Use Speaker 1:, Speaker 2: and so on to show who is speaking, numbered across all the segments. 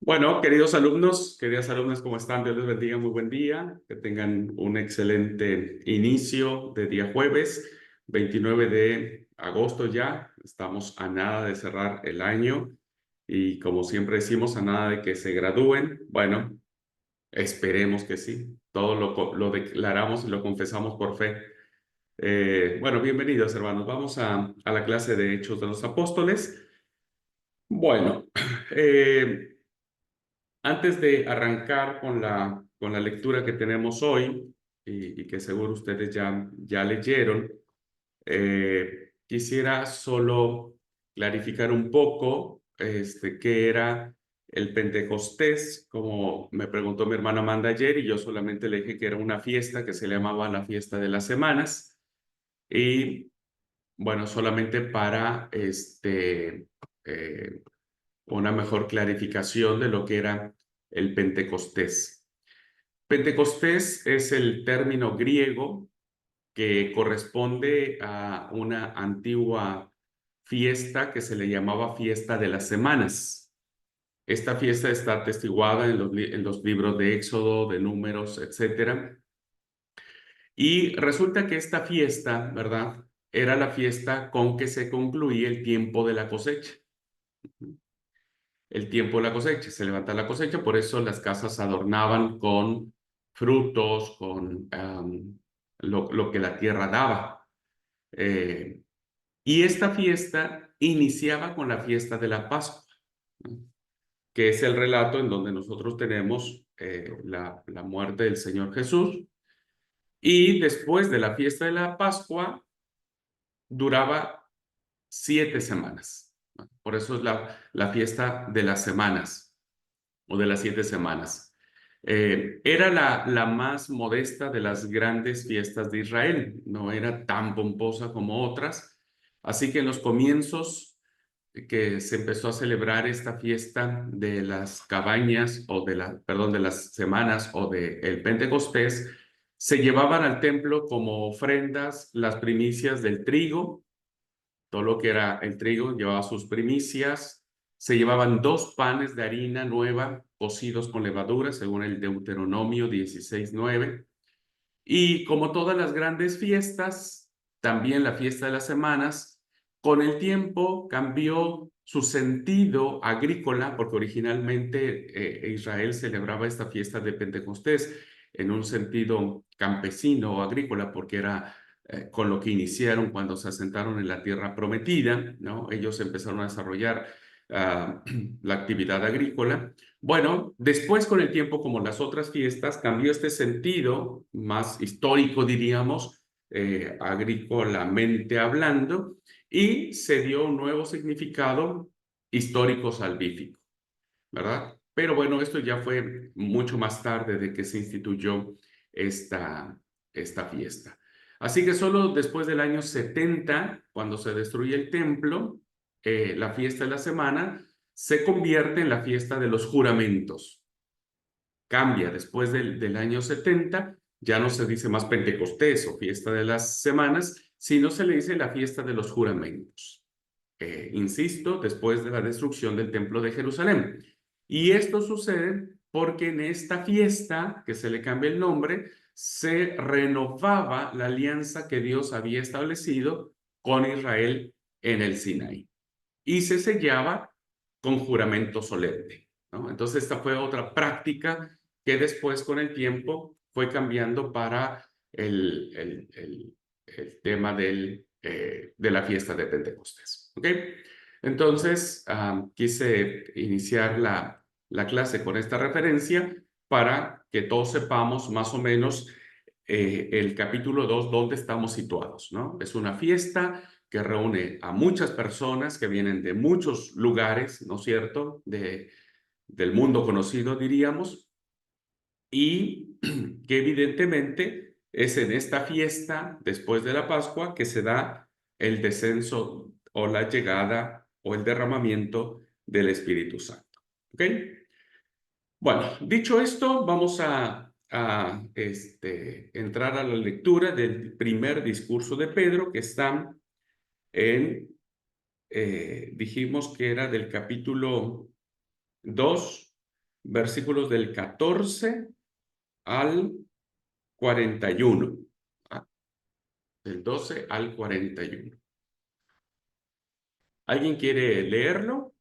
Speaker 1: Bueno, queridos alumnos, queridas alumnas, ¿cómo están? Dios les bendiga, muy buen día. Que tengan un excelente inicio de día jueves, 29 de agosto ya. Estamos a nada de cerrar el año y como siempre decimos, a nada de que se gradúen. Bueno, esperemos que sí. Todo lo declaramos y lo confesamos por fe. Bueno, bienvenidos hermanos. Vamos a la clase de Hechos de los Apóstoles. Bueno, eh, antes de arrancar con la lectura que tenemos hoy y que seguro ustedes ya leyeron, quisiera solo clarificar un poco qué era el Pentecostés, como me preguntó mi hermana Amanda ayer, y yo solamente le dije que era una fiesta que se llamaba la Fiesta de las Semanas. Y bueno, solamente para eh, una mejor clarificación de lo que era el Pentecostés. Pentecostés es el término griego que corresponde a una antigua fiesta que se le llamaba Fiesta de las Semanas. Esta fiesta está atestiguada en los libros de Éxodo, de Números, etcétera. Y resulta que esta fiesta, ¿verdad? Era la fiesta con que se concluía el tiempo de la cosecha. El tiempo de la cosecha, se levanta la cosecha, por eso las casas se adornaban con frutos, con lo que la tierra daba. Eh, y esta fiesta iniciaba con la fiesta de la Pascua, ¿no? Que es el relato en donde nosotros tenemos la muerte del Señor Jesús. Y después de la fiesta de la Pascua, duraba 7 semanas, ¿no? Por eso es la fiesta de las semanas o de las 7 semanas. Era la más modesta de las grandes fiestas de Israel, no era tan pomposa como otras, así que en los comienzos que se empezó a celebrar esta fiesta de las cabañas o perdón, de las semanas o del Pentecostés, se llevaban al templo como ofrendas las primicias del trigo. Todo lo que era el trigo llevaba sus primicias. Se llevaban 2 panes de harina nueva cocidos con levadura, según el Deuteronomio 16:9. Y como todas las grandes fiestas, también la fiesta de las semanas, con el tiempo cambió su sentido agrícola, porque originalmente Israel celebraba esta fiesta de Pentecostés en un sentido campesino o agrícola, porque era con lo que iniciaron cuando se asentaron en la tierra prometida, ¿no? Ellos empezaron a desarrollar la actividad agrícola. Bueno, después con el tiempo, como las otras fiestas, cambió este sentido más histórico, diríamos, agrícolamente hablando, y se dio un nuevo significado histórico salvífico, ¿verdad? Pero bueno, esto ya fue mucho más tarde de que se instituyó esta fiesta. Así que solo después del año 70, cuando se destruye el templo, la fiesta de la semana se convierte en la fiesta de los juramentos. Cambia después del año 70, ya no se dice más Pentecostés o fiesta de las semanas, sino se le dice la fiesta de los juramentos. Insisto, después de la destrucción del templo de Jerusalén. Y esto sucede porque en esta fiesta, que se le cambia el nombre, se renovaba la alianza que Dios había establecido con Israel en el Sinaí y se sellaba con juramento solemne, ¿no? Entonces esta fue otra práctica que después con el tiempo fue cambiando para el tema de la fiesta de Pentecostés. ¿Ok? Entonces quise iniciar la clase con esta referencia para que todos sepamos más o menos el capítulo 2 dónde estamos situados, ¿no? Es una fiesta que reúne a muchas personas que vienen de muchos lugares, ¿no es cierto?, del mundo conocido, diríamos, y que evidentemente es en esta fiesta, después de la Pascua, que se da el descenso o la llegada o el derramamiento del Espíritu Santo. ¿Ok? Bueno, dicho esto, vamos a entrar a la lectura del primer discurso de Pedro, que está dijimos que era del capítulo 2 versículos del 14 al 41. Del 12 al 41. ¿Alguien quiere leerlo?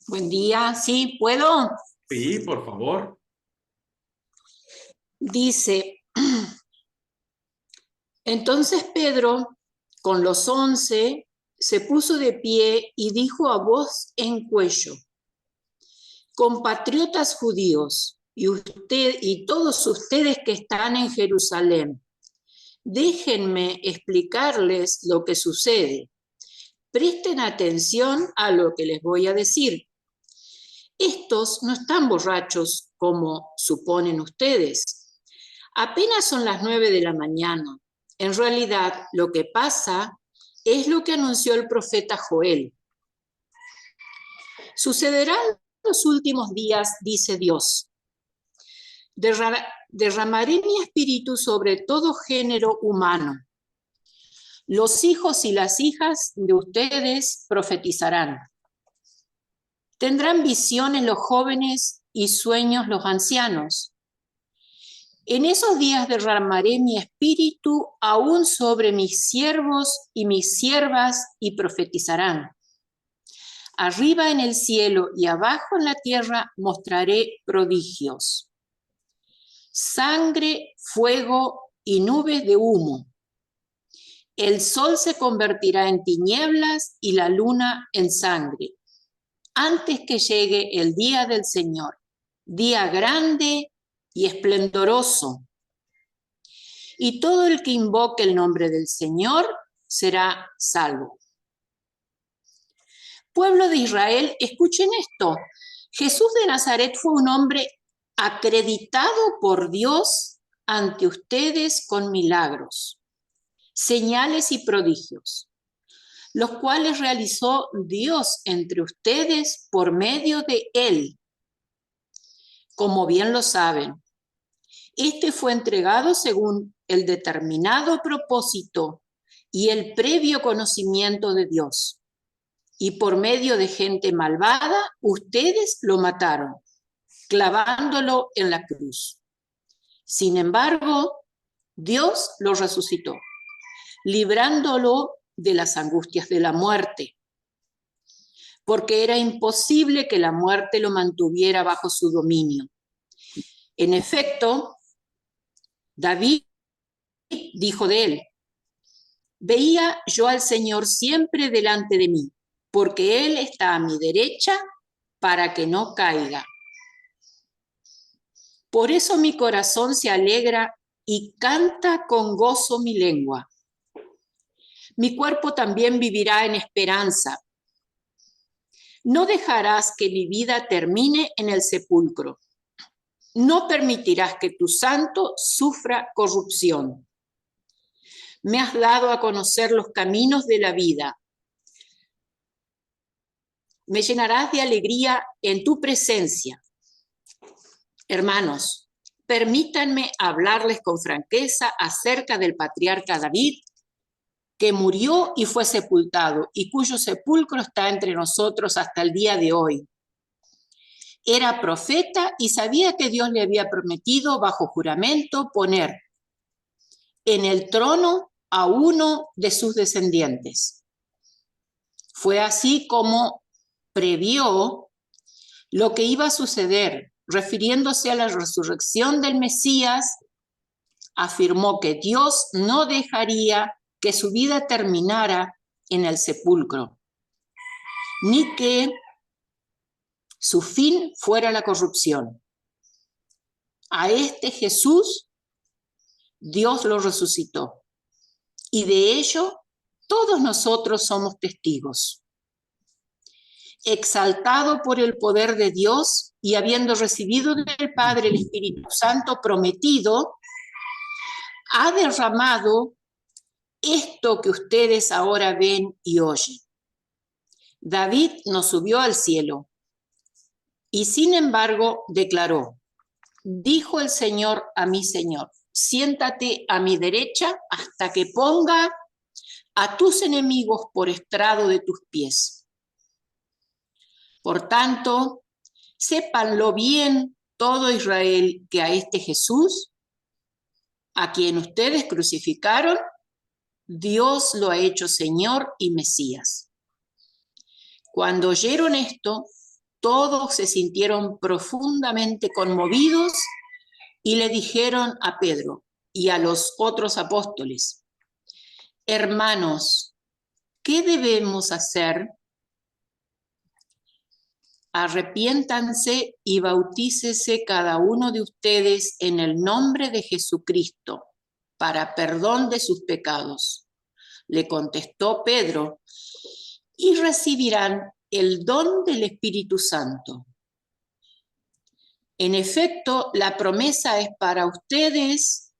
Speaker 2: Buen día, ¿sí puedo?
Speaker 1: Sí, por favor.
Speaker 2: Dice, entonces Pedro, con los 11, se puso de pie y dijo a voz en cuello: compatriotas judíos, y todos ustedes que están en Jerusalén, déjenme explicarles lo que sucede. Presten atención a lo que les voy a decir. Estos no están borrachos como suponen ustedes. Apenas son las 9 de la mañana. En realidad, lo que pasa es lo que anunció el profeta Joel. Sucederá en los últimos días, dice Dios. Derramaré mi espíritu sobre todo género humano. Los hijos y las hijas de ustedes profetizarán. Tendrán visiones los jóvenes y sueños los ancianos. En esos días derramaré mi espíritu aún sobre mis siervos y mis siervas y profetizarán. Arriba en el cielo y abajo en la tierra mostraré prodigios. Sangre, fuego y nubes de humo. El sol se convertirá en tinieblas y la luna en sangre, antes que llegue el día del Señor, día grande y esplendoroso. Y todo el que invoque el nombre del Señor será salvo. Pueblo de Israel, escuchen esto. Jesús de Nazaret fue un hombre acreditado por Dios ante ustedes con milagros, señales y prodigios, los cuales realizó Dios entre ustedes por medio de él. Como bien lo saben, este fue entregado según el determinado propósito y el previo conocimiento de Dios. Y por medio de gente malvada, ustedes lo mataron, clavándolo en la cruz. Sin embargo, Dios lo resucitó, librándolo de las angustias de la muerte, porque era imposible que la muerte lo mantuviera bajo su dominio. En efecto, David dijo de él: veía yo al Señor siempre delante de mí, porque Él está a mi derecha para que no caiga. Por eso mi corazón se alegra y canta con gozo mi lengua. Mi cuerpo también vivirá en esperanza. No dejarás que mi vida termine en el sepulcro. No permitirás que tu santo sufra corrupción. Me has dado a conocer los caminos de la vida. Me llenarás de alegría en tu presencia. Hermanos, permítanme hablarles con franqueza acerca del patriarca David, que murió y fue sepultado, y cuyo sepulcro está entre nosotros hasta el día de hoy. Era profeta y sabía que Dios le había prometido bajo juramento poner en el trono a uno de sus descendientes. Fue así como previó lo que iba a suceder, refiriéndose a la resurrección del Mesías. Afirmó que Dios no dejaría que su vida terminara en el sepulcro, ni que su fin fuera la corrupción. A este Jesús Dios lo resucitó, y de ello todos nosotros somos testigos. Exaltado por el poder de Dios y habiendo recibido del Padre el Espíritu Santo prometido, ha derramado esto que ustedes ahora ven y oyen. David no subió al cielo, Y sin embargo declaró, dijo el Señor a mi Señor, siéntate a mi derecha hasta que ponga a tus enemigos por estrado de tus pies. Por tanto, sépanlo bien todo Israel que a este Jesús, a quien ustedes crucificaron, Dios lo ha hecho Señor y Mesías. Cuando oyeron esto, todos se sintieron profundamente conmovidos y le dijeron a Pedro y a los otros apóstoles, hermanos, ¿qué debemos hacer? Arrepiéntanse y bautícese cada uno de ustedes en el nombre de Jesucristo para perdón de sus pecados. Le contestó Pedro, y recibirán el don del Espíritu Santo. En efecto, la promesa es para ustedes,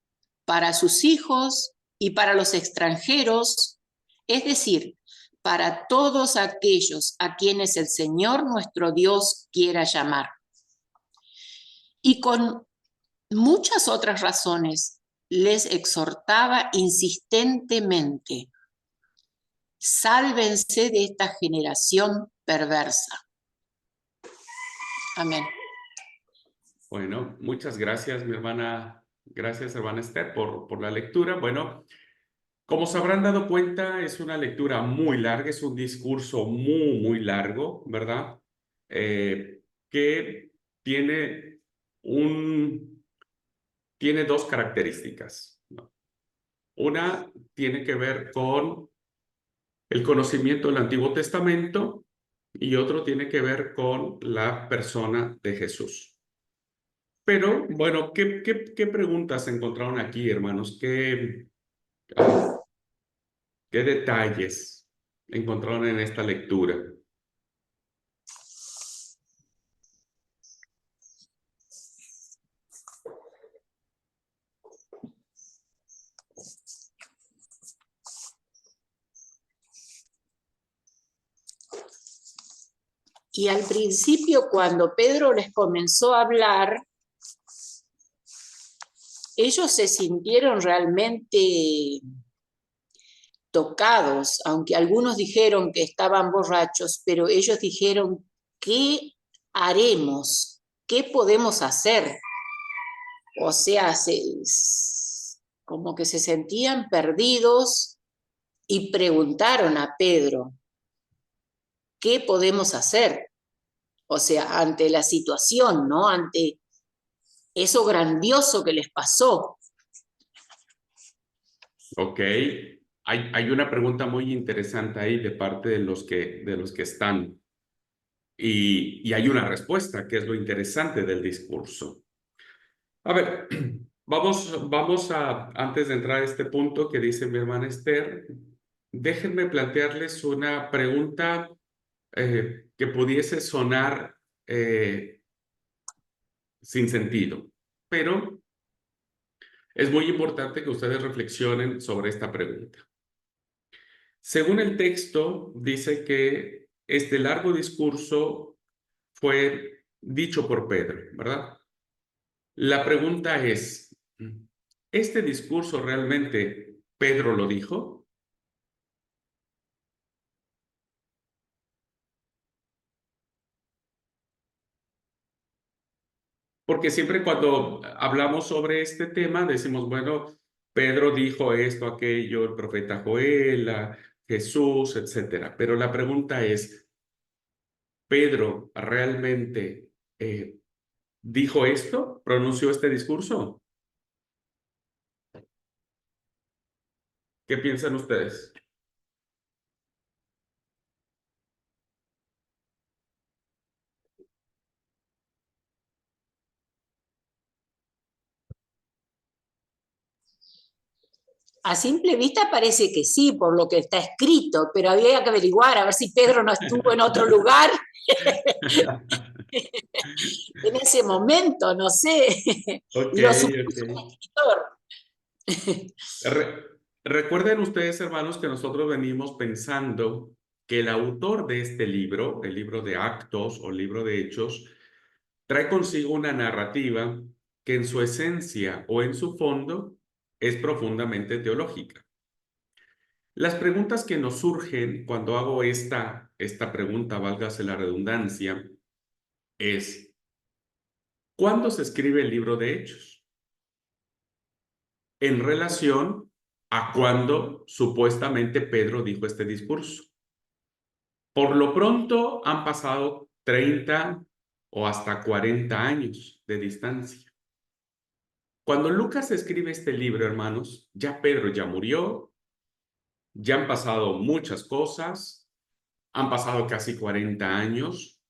Speaker 2: para sus hijos y para los extranjeros, es decir, para todos aquellos a quienes el Señor nuestro Dios quiera llamar. Y con muchas otras razones les exhortaba insistentemente, sálvense de esta generación perversa. Amén.
Speaker 1: Bueno, muchas gracias, mi hermana. Gracias, hermana Esther, por la lectura. Bueno, como se habrán dado cuenta, es una lectura muy larga, es un discurso muy largo, ¿verdad? Que tiene tiene dos características, ¿no? Una tiene que ver con el conocimiento del Antiguo Testamento y otro tiene que ver con la persona de Jesús. Pero, bueno, ¿qué preguntas encontraron aquí, hermanos? ¿Qué detalles encontraron en esta lectura?
Speaker 2: Y al principio, cuando Pedro les comenzó a hablar, ellos se sintieron realmente tocados, aunque algunos dijeron que estaban borrachos, pero ellos dijeron, ¿qué haremos? ¿Qué podemos hacer? O sea, como que se sentían perdidos y preguntaron a Pedro, ¿qué podemos hacer? O sea, ante la situación, ¿no? Ante eso grandioso que les pasó.
Speaker 1: Ok, hay una pregunta muy interesante ahí de parte de los que están. Y hay una respuesta, que es lo interesante del discurso. A ver, antes de entrar a este punto que dice mi hermana Esther, déjenme plantearles una pregunta que pudiese sonar sin sentido, pero es muy importante que ustedes reflexionen sobre esta pregunta. Según el texto, dice que este largo discurso fue dicho por Pedro, ¿verdad? La pregunta es, ¿este discurso realmente Pedro lo dijo? Porque siempre cuando hablamos sobre este tema decimos, bueno, Pedro dijo esto, aquello, el profeta Joel, Jesús, etcétera. Pero la pregunta es, ¿Pedro realmente dijo esto? ¿Pronunció este discurso? ¿Qué piensan ustedes?
Speaker 2: A simple vista parece que sí, por lo que está escrito, pero había que averiguar a ver si Pedro no estuvo en otro lugar en ese momento, no sé.
Speaker 1: Ok,
Speaker 2: Lo supuso
Speaker 1: ok.
Speaker 2: el escritor.
Speaker 1: Recuerden ustedes, hermanos, que nosotros venimos pensando que el autor de este libro, el libro de Actos o libro de Hechos, trae consigo una narrativa que en su esencia o en su fondo es profundamente teológica. Las preguntas que nos surgen cuando hago esta pregunta, válgase la redundancia, es, ¿cuándo se escribe el libro de Hechos? En relación a cuando supuestamente Pedro dijo este discurso. Por lo pronto han pasado 30 o hasta 40 años de distancia. Cuando Lucas escribe este libro, hermanos, ya Pedro ya murió, ya han pasado muchas cosas, han pasado casi 40 años.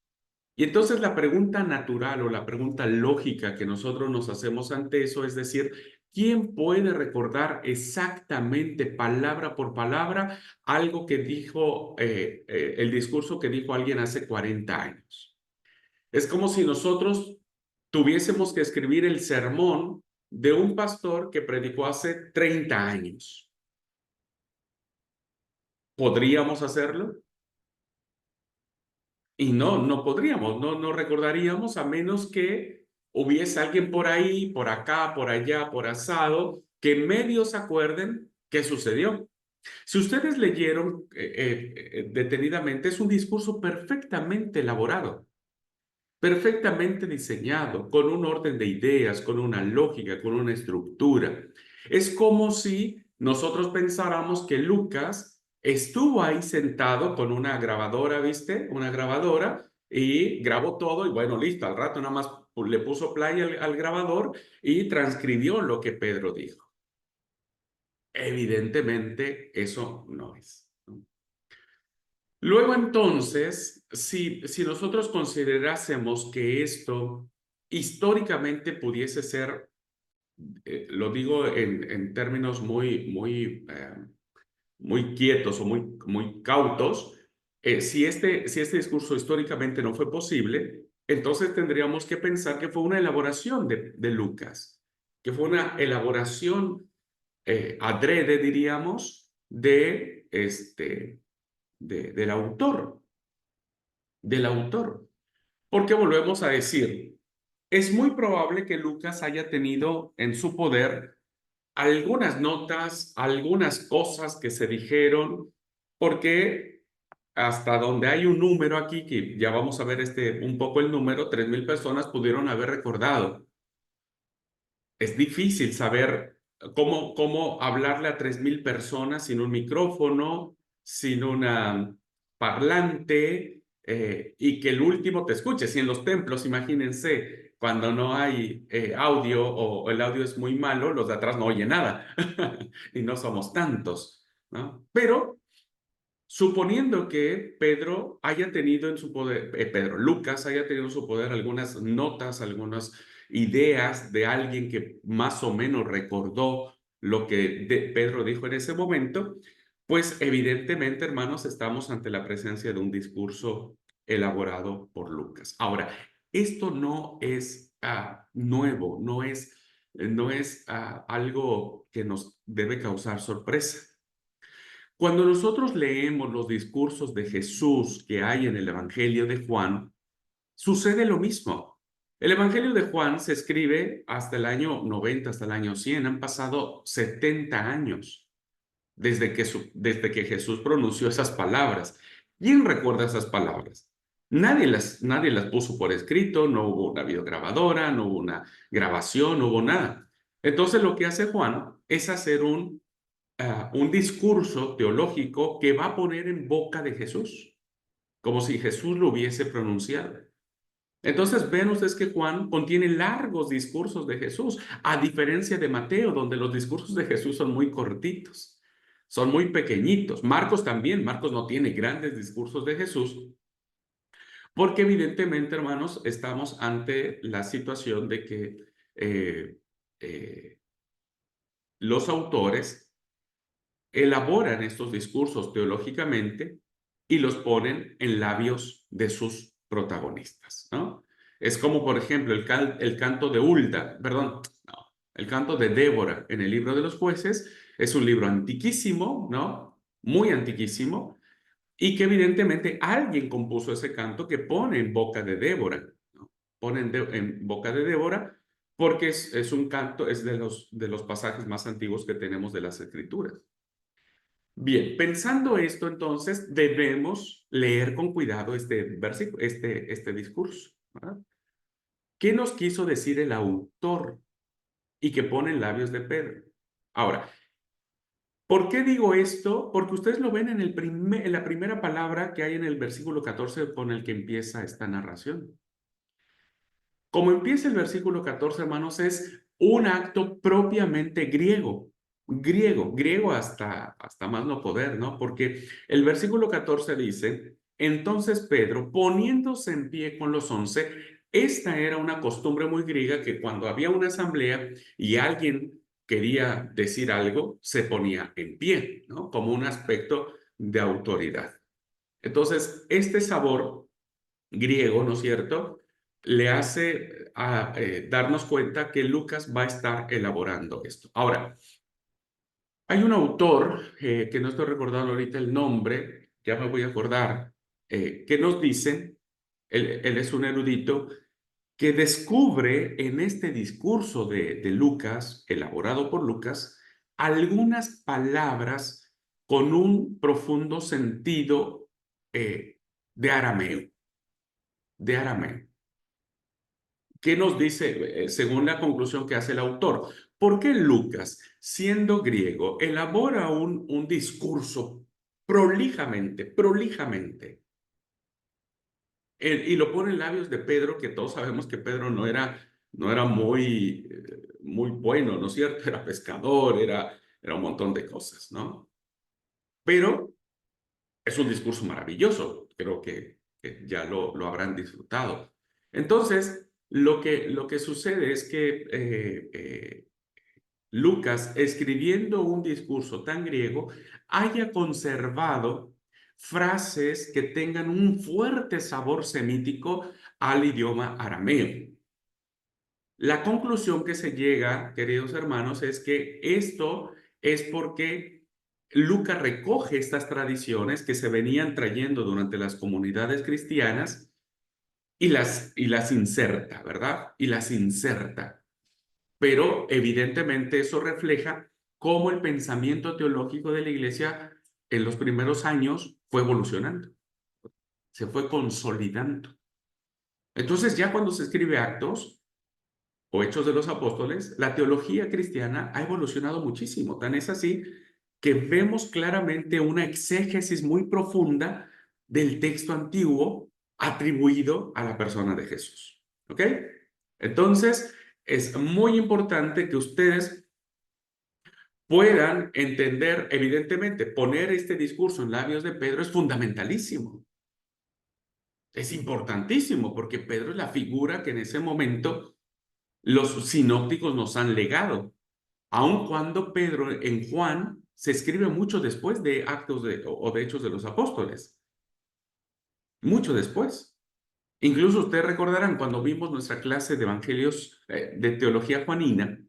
Speaker 1: Y entonces la pregunta natural o la pregunta lógica que nosotros nos hacemos ante eso es decir, ¿quién puede recordar exactamente, palabra por palabra, algo que dijo, el discurso que dijo alguien hace 40 años? Es como si nosotros tuviésemos que escribir el sermón de un pastor que predicó hace 30 años. ¿Podríamos hacerlo? Y no podríamos, no recordaríamos a menos que hubiese alguien por ahí, por acá, por allá, por asado, que medio se acuerden qué sucedió. Si ustedes leyeron detenidamente, es un discurso perfectamente elaborado, perfectamente diseñado, con un orden de ideas, con una lógica, con una estructura. Es como si nosotros pensáramos que Lucas estuvo ahí sentado con una grabadora, ¿viste? Una grabadora y grabó todo y bueno, listo, al rato nada más le puso play al grabador y transcribió lo que Pedro dijo. Evidentemente, eso no es, ¿no? Luego entonces, si nosotros considerásemos que esto históricamente pudiese ser, lo digo en términos muy quietos o muy cautos, si este discurso históricamente no fue posible, entonces tendríamos que pensar que fue una elaboración de Lucas, que fue una elaboración adrede, diríamos, del autor, del autor. Porque volvemos a decir, es muy probable que Lucas haya tenido en su poder algunas notas, algunas cosas que se dijeron, porque hasta donde hay un número aquí, que ya vamos a ver un poco el número, 3,000 personas pudieron haber recordado. Es difícil saber cómo hablarle a 3,000 personas sin un micrófono, sin una parlante, y que el último te escuche. Si en los templos, imagínense, cuando no hay audio o el audio es muy malo, los de atrás no oyen nada y no somos tantos, ¿no? Pero suponiendo que Pedro haya tenido en su poder, Lucas haya tenido en su poder algunas notas, algunas ideas de alguien que más o menos recordó lo que Pedro dijo en ese momento, pues evidentemente, hermanos, estamos ante la presencia de un discurso elaborado por Lucas. Ahora, esto no es nuevo, no es algo que nos debe causar sorpresa. Cuando nosotros leemos los discursos de Jesús que hay en el Evangelio de Juan, sucede lo mismo. El Evangelio de Juan se escribe hasta el año 90, hasta el año 100. Han pasado 70 años desde que Jesús pronunció esas palabras. ¿Quién recuerda esas palabras? Nadie las puso por escrito, no hubo una videograbadora, no hubo una grabación, no hubo nada. Entonces lo que hace Juan es hacer un discurso teológico que va a poner en boca de Jesús, como si Jesús lo hubiese pronunciado. Entonces ven ustedes que Juan contiene largos discursos de Jesús, a diferencia de Mateo, donde los discursos de Jesús son muy cortitos, son muy pequeñitos. Marcos también, Marcos no tiene grandes discursos de Jesús, porque evidentemente, hermanos, estamos ante la situación de que eh, eh, los autores elaboran estos discursos teológicamente y los ponen en labios de sus protagonistas, ¿no? Es como, por ejemplo, el canto de Hulda, perdón, no, el canto de Débora en el libro de los jueces es un libro antiquísimo, ¿no? Muy antiquísimo, y que evidentemente alguien compuso ese canto que pone en boca de Débora, ¿no? pone en boca de Débora, porque es un canto, es de los pasajes más antiguos que tenemos de las Escrituras. Bien, pensando esto, entonces debemos leer con cuidado este versículo, este discurso, ¿verdad? ¿Qué nos quiso decir el autor y que pone en labios de Pedro? Ahora, ¿por qué digo esto? Porque ustedes lo ven en la primera palabra que hay en el versículo 14 con el que empieza esta narración. Como empieza el versículo 14, hermanos, es un acto propiamente griego, griego hasta más no poder, ¿no? Porque el versículo 14 dice, entonces Pedro, poniéndose en pie con los 11, esta era una costumbre muy griega que cuando había una asamblea y alguien quería decir algo, se ponía en pie, ¿no? Como un aspecto de autoridad. Entonces, este sabor griego, ¿no es cierto?, le hace darnos cuenta que Lucas va a estar elaborando esto. Ahora, hay un autor, que no estoy recordando ahorita el nombre, ya me voy a acordar, que nos dice, él es un erudito, que descubre en este discurso de Lucas, elaborado por Lucas, algunas palabras con un profundo sentido de arameo, de arameo. ¿Qué nos dice, según la conclusión que hace el autor? ¿Por qué Lucas, siendo griego, elabora un discurso prolijamente, y lo pone en labios de Pedro, que todos sabemos que Pedro no era muy bueno, ¿no es cierto? Era pescador, era un montón de cosas, ¿no? Pero es un discurso maravilloso, creo que ya lo habrán disfrutado. Entonces, lo que sucede es que Lucas, escribiendo un discurso tan griego, haya conservado frases que tengan un fuerte sabor semítico al idioma arameo. La conclusión que se llega, queridos hermanos, es que esto es porque Lucas recoge estas tradiciones que se venían trayendo durante las comunidades cristianas y las inserta, ¿verdad? Y las inserta. Pero evidentemente eso refleja cómo el pensamiento teológico de la iglesia en los primeros años fue evolucionando, se fue consolidando. Entonces ya cuando se escribe Actos o Hechos de los Apóstoles, la teología cristiana ha evolucionado muchísimo. Tan es así que vemos claramente una exégesis muy profunda del texto antiguo atribuido a la persona de Jesús. ¿Ok? Entonces, es muy importante que ustedes puedan entender, evidentemente, poner este discurso en labios de Pedro es fundamentalísimo. Es importantísimo porque Pedro es la figura que en ese momento los sinópticos nos han legado, aun cuando Pedro en Juan se escribe mucho después de Actos o de Hechos de los Apóstoles, mucho después. Incluso ustedes recordarán cuando vimos nuestra clase de evangelios, de teología juanina,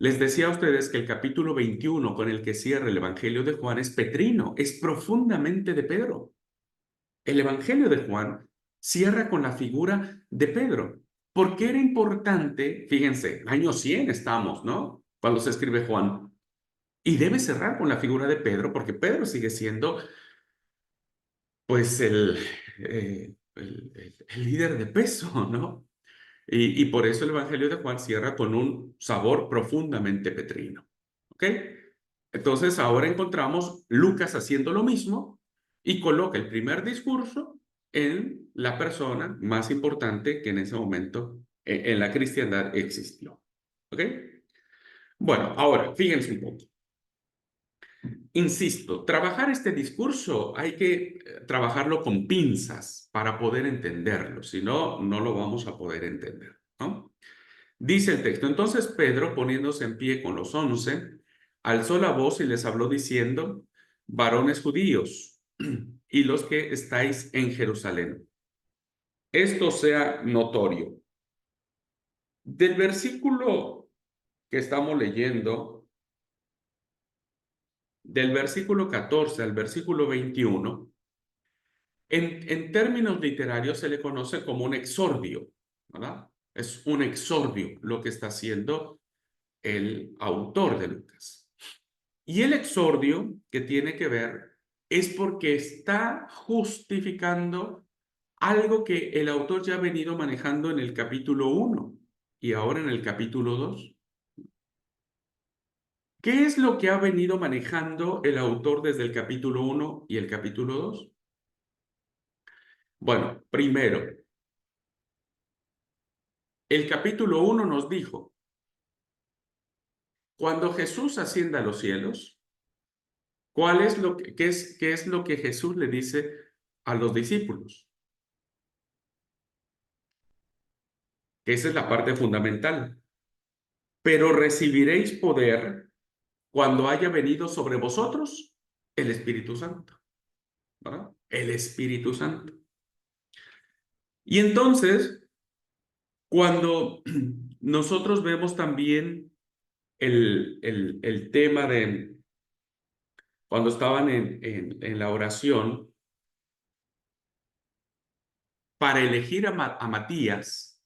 Speaker 1: les decía a ustedes que el capítulo 21 con el que cierra el evangelio de Juan es petrino, es profundamente de Pedro. El evangelio de Juan cierra con la figura de Pedro. ¿Por qué era importante? Fíjense, año 100 estamos, ¿no? Cuando se escribe Juan. Y debe cerrar con la figura de Pedro, porque Pedro sigue siendo, pues, el líder de peso, ¿no? Y por eso el Evangelio de Juan cierra con un sabor profundamente petrino. ¿Ok? Entonces ahora encontramos Lucas haciendo lo mismo y coloca el primer discurso en la persona más importante que en ese momento en la cristiandad existió. ¿Ok? Bueno, ahora fíjense un poco. Insisto, trabajar este discurso hay que trabajarlo con pinzas para poder entenderlo, si no, no lo vamos a poder entender, ¿no? Dice el texto, entonces Pedro, poniéndose en pie con los 11, alzó la voz y les habló diciendo, varones judíos y los que estáis en Jerusalén, esto sea notorio. Del versículo que estamos leyendo, del versículo 14 al versículo 21, en términos literarios se le conoce como un exordio. ¿verdad? Es un exordio lo que está haciendo el autor de Lucas. Y el exordio que tiene que ver es porque está justificando algo que el autor ya ha venido manejando en el capítulo 1 y ahora en el capítulo 2. ¿Qué es lo que ha venido manejando el autor desde el capítulo 1 y el capítulo 2? Bueno, primero, el capítulo 1 nos dijo, cuando Jesús ascienda a los cielos, ¿cuál es lo que, qué es lo que Jesús le dice a los discípulos? Que esa es la parte fundamental. Pero recibiréis poder cuando haya venido sobre vosotros el Espíritu Santo, ¿verdad? El Espíritu Santo. Y entonces, cuando nosotros vemos también el tema de cuando estaban en la oración para elegir a Matías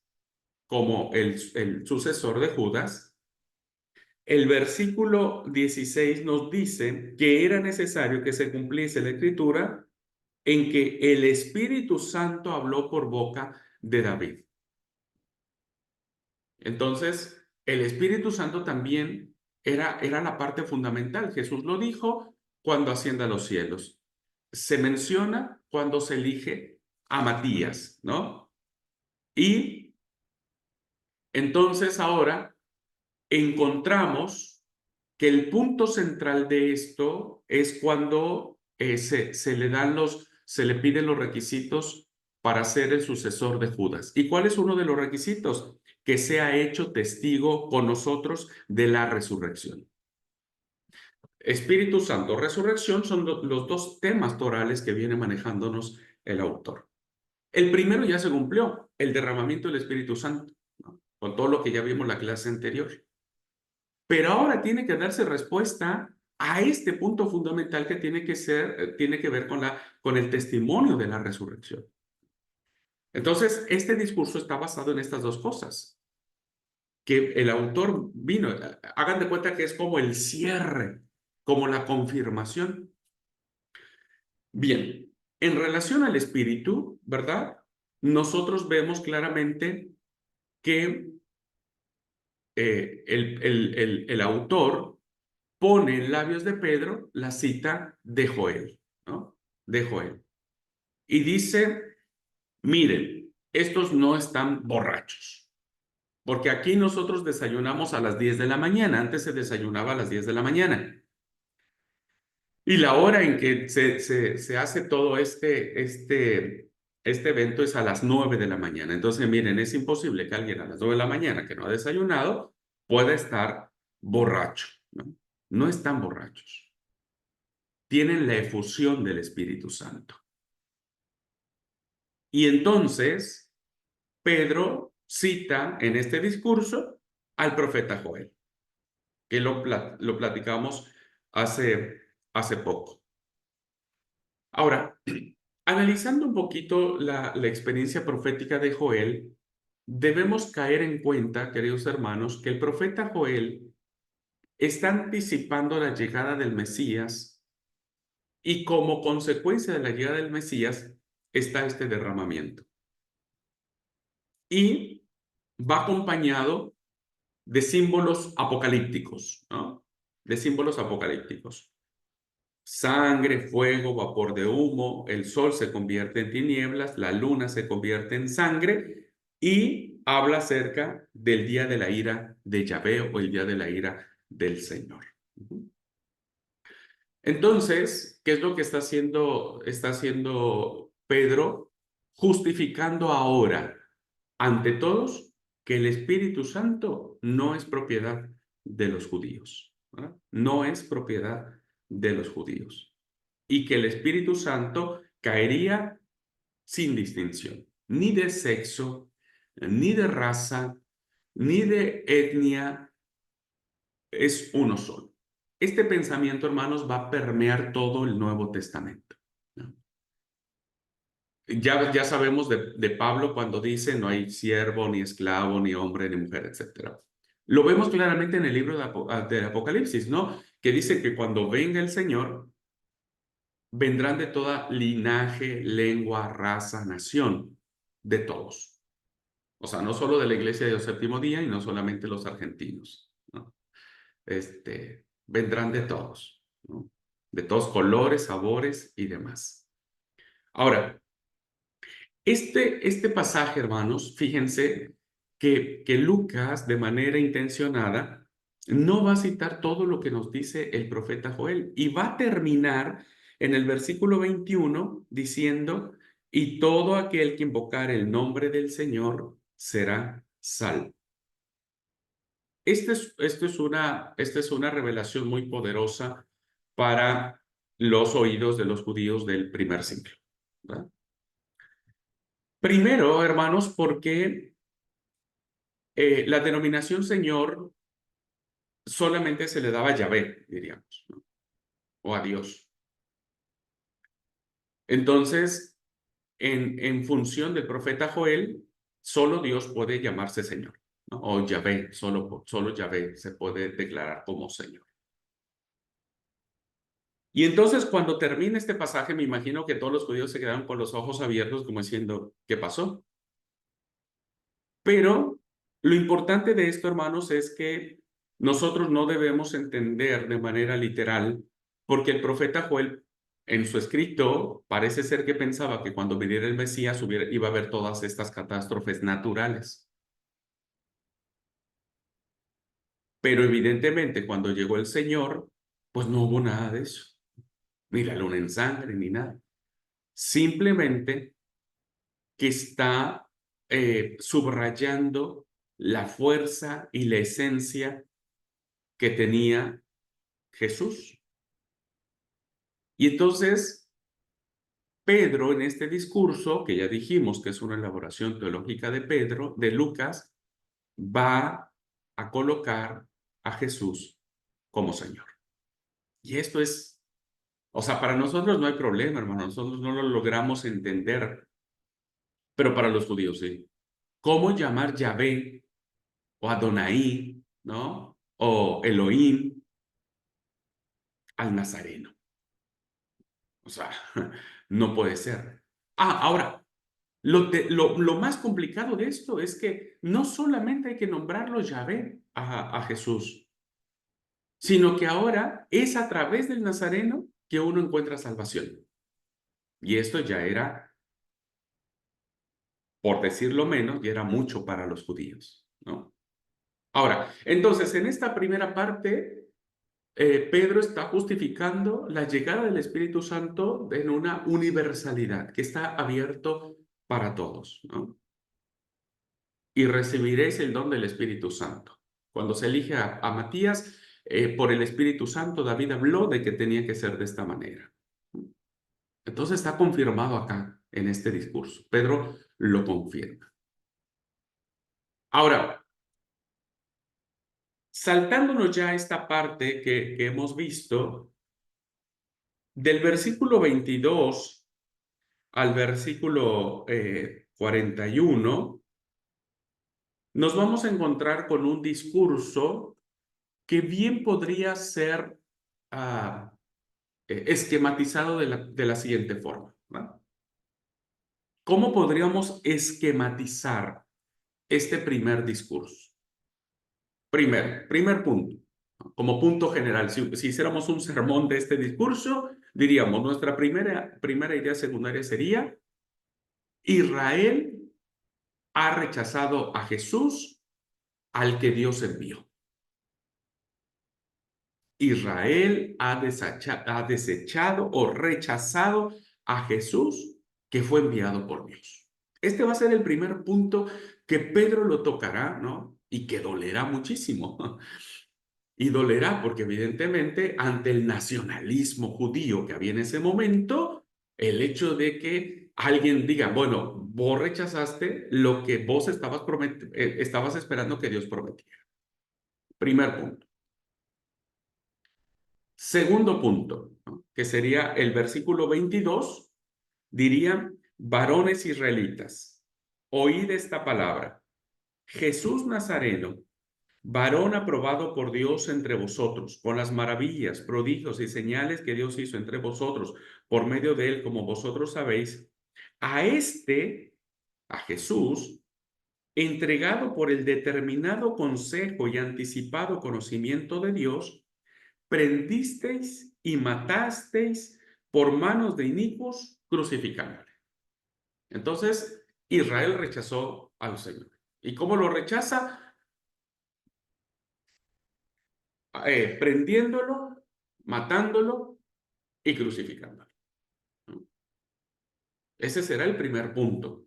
Speaker 1: como el sucesor de Judas, el versículo 16 nos dice que era necesario que se cumpliese la escritura en que el Espíritu Santo habló por boca de David. Entonces, el Espíritu Santo también era la parte fundamental. Jesús lo dijo cuando asciende a los cielos. Se menciona cuando se elige a Matías, ¿no? Y entonces ahora encontramos que el punto central de esto es cuando se le dan se le piden los requisitos para ser el sucesor de Judas. ¿Y cuál es uno de los requisitos? Que sea hecho testigo con nosotros de la resurrección. Espíritu Santo, resurrección son los dos temas torales que viene manejándonos el autor. El primero ya se cumplió, el derramamiento del Espíritu Santo, ¿no? Con todo lo que ya vimos en la clase anterior. Pero ahora tiene que darse respuesta a este punto fundamental que tiene que ver con el testimonio de la resurrección. Entonces, este discurso está basado en estas dos cosas, que el autor vino, hagan de cuenta que es como el cierre, como la confirmación. Bien, en relación al espíritu, ¿verdad? Nosotros vemos claramente que el autor pone en labios de Pedro la cita de Joel, ¿no? De Joel. Y dice, miren, estos no están borrachos, porque aquí nosotros desayunamos a las 10 de la mañana, antes se desayunaba a las 10 de la mañana. Y la hora en que se hace todo este evento es a las 9 de la mañana. Entonces, miren, es imposible que alguien a las 9 de la mañana que no ha desayunado pueda estar borracho, ¿no? No están borrachos. Tienen la efusión del Espíritu Santo. Y entonces, Pedro cita en este discurso al profeta Joel, que lo platicamos hace poco. Ahora, analizando un poquito la experiencia profética de Joel, debemos caer en cuenta, queridos hermanos, que el profeta Joel está anticipando la llegada del Mesías y como consecuencia de la llegada del Mesías está este derramamiento. Y va acompañado de símbolos apocalípticos, ¿no? De símbolos apocalípticos. Sangre, fuego, vapor de humo, el sol se convierte en tinieblas, la luna se convierte en sangre y habla acerca del día de la ira de Yahvé o el día de la ira del Señor. Entonces, ¿qué es lo que está haciendo Pedro? Justificando ahora ante todos que el Espíritu Santo no es propiedad de los judíos, ¿verdad? No es propiedad de los judíos. Y que el Espíritu Santo caería sin distinción, ni de sexo, ni de raza, ni de etnia, es uno solo. Este pensamiento, hermanos, va a permear todo el Nuevo Testamento, ¿no? Ya sabemos de Pablo cuando dice no hay siervo, ni esclavo, ni hombre, ni mujer, etcétera. Lo vemos claramente en el libro del Apocalipsis, ¿no? Que dice que cuando venga el Señor, vendrán de toda linaje, lengua, raza, nación, de todos. O sea, no solo de la iglesia del séptimo día y no solamente los argentinos, ¿no? Vendrán de todos, ¿no? De todos colores, sabores y demás. Ahora, este pasaje, hermanos, fíjense que Lucas, de manera intencionada, no va a citar todo lo que nos dice el profeta Joel y va a terminar en el versículo 21 diciendo, y todo aquel que invocar el nombre del Señor será salvo. Esta es una revelación muy poderosa para los oídos de los judíos del primer siglo, ¿verdad? Primero, hermanos, porque la denominación Señor solamente se le daba a Yahvé, diríamos, ¿no? O a Dios. Entonces, en función del profeta Joel, solo Dios puede llamarse Señor, ¿no? O Yahvé, solo Yahvé se puede declarar como Señor. Y entonces, cuando termina este pasaje, me imagino que todos los judíos se quedaron con los ojos abiertos, como diciendo, ¿qué pasó? Pero lo importante de esto, hermanos, es que nosotros no debemos entender de manera literal, porque el profeta Joel, en su escrito, parece ser que pensaba que cuando viniera el Mesías iba a haber todas estas catástrofes naturales. Pero evidentemente, cuando llegó el Señor, pues no hubo nada de eso, ni la luna en sangre, ni nada. Simplemente que está subrayando la fuerza y la esencia que tenía Jesús. Y entonces, Pedro en este discurso, que ya dijimos que es una elaboración teológica de Pedro, de Lucas, va a colocar a Jesús como Señor. Y esto es, o sea, para nosotros no hay problema, hermano, nosotros no lo logramos entender, pero para los judíos sí. ¿Cómo llamar Yahvé o Adonai, ¿no? O Elohim al Nazareno? O sea, no puede ser. Ahora, lo más complicado de esto es que no solamente hay que nombrarlo Yahvé a Jesús, sino que ahora es a través del Nazareno que uno encuentra salvación. Y esto ya era, por decirlo menos, ya era mucho para los judíos, ¿no? Ahora, entonces, en esta primera parte, Pedro está justificando la llegada del Espíritu Santo en una universalidad que está abierto para todos, ¿no? Y recibiréis el don del Espíritu Santo. Cuando se elige a Matías, por el Espíritu Santo, David habló de que tenía que ser de esta manera. Entonces está confirmado acá en este discurso. Pedro lo confirma. Ahora, saltándonos ya esta parte que hemos visto, del versículo 22 al versículo 41, nos vamos a encontrar con un discurso que bien podría ser esquematizado de la siguiente forma, ¿no? ¿Cómo podríamos esquematizar este primer discurso? Primer punto, ¿no? Como punto general, si hiciéramos un sermón de este discurso, diríamos, nuestra primera idea secundaria sería, Israel ha rechazado a Jesús al que Dios envió. Israel ha desechado o rechazado a Jesús que fue enviado por Dios. Este va a ser el primer punto que Pedro lo tocará, ¿no? Y que dolerá muchísimo. Y dolerá porque evidentemente ante el nacionalismo judío que había en ese momento, el hecho de que alguien diga, bueno, vos rechazaste lo que vos estabas esperando que Dios prometiera. Primer punto. Segundo punto, ¿no? Que sería el versículo 22, diría, varones israelitas, oíd esta palabra. Jesús Nazareno, varón aprobado por Dios entre vosotros, con las maravillas, prodigios y señales que Dios hizo entre vosotros, por medio de él, como vosotros sabéis, a Jesús, entregado por el determinado consejo y anticipado conocimiento de Dios, prendisteis y matasteis por manos de inicuos, crucificándole. Entonces, Israel rechazó al Señor. ¿Y cómo lo rechaza? Prendiéndolo, matándolo y crucificándolo. Ese será el primer punto.